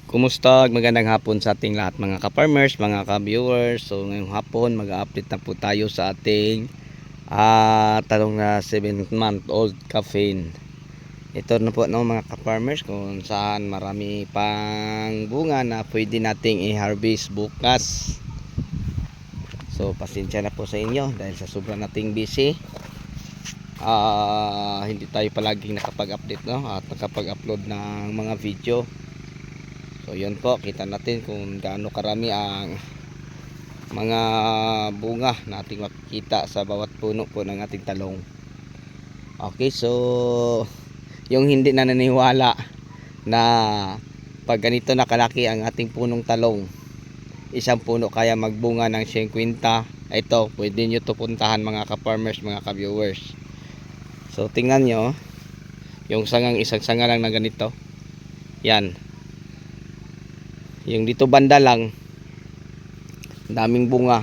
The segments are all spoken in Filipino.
Kumusta? Magandang hapon sa ating lahat mga ka-farmers, mga ka-viewers. So ngayong hapon mag-update na po tayo sa ating talong na 7 month old caffeine. Ito na po no mga ka-farmers kung saan marami pang bunga na pwede nating i-harvest bukas. So pasensya na po sa inyo dahil sa sobrang nating busy. Hindi tayo palaging nakapag-update no at nakapag-upload ng mga video. So yun po, kita natin kung gaano karami ang mga bunga na ating makikita sa bawat puno po ng ating talong. Okay, so yung hindi na naniniwala na pag ganito na kalaki ang ating punong talong, isang puno kaya magbunga ng 50, ito pwede nyo to puntahan mga ka-farmers, mga ka-viewers. So tingnan nyo yung isang sanga lang na ganito, yan. Yung dito banda lang, daming bunga.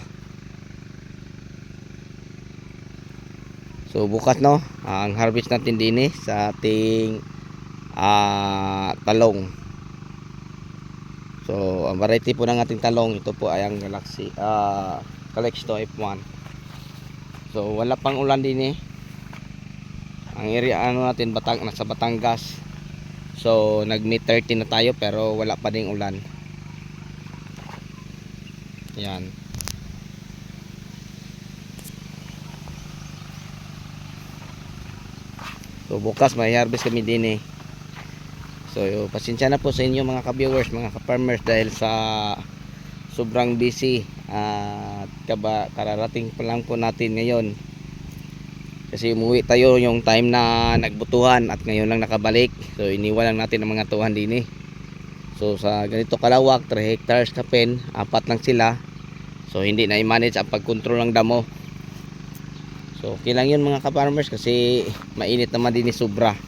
So bukas no, ang harvest natin din sa ating talong. So ang variety po ng ating talong, ito po ay ang Galaxy Calixto F1. So wala pang ulan din ang area natin nasa Batangas. So nag May 30 na tayo pero wala pa ding ulan. Yan. So bukas may harvest kami din So pasensya na po sa inyo mga ka-viewers, mga ka-farmers dahil sa sobrang busy at kararating pa lang po natin ngayon. Kasi umuwi tayo yung time na nagbutuhan at ngayon lang nakabalik. So iniwan lang natin ang mga tuhan din So sa ganito kalawak, 3 hectares na pen, 4 lang sila. So hindi na i-manage ang pagkontrol ng damo. So okay lang yun mga ka-farmers kasi mainit naman din sobra.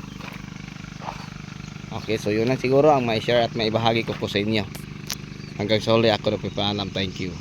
Okay, so yun lang siguro ang mai-share at maibahagi ko po sa inyo. Hanggang sa huli ako nagpapaalam. Thank you.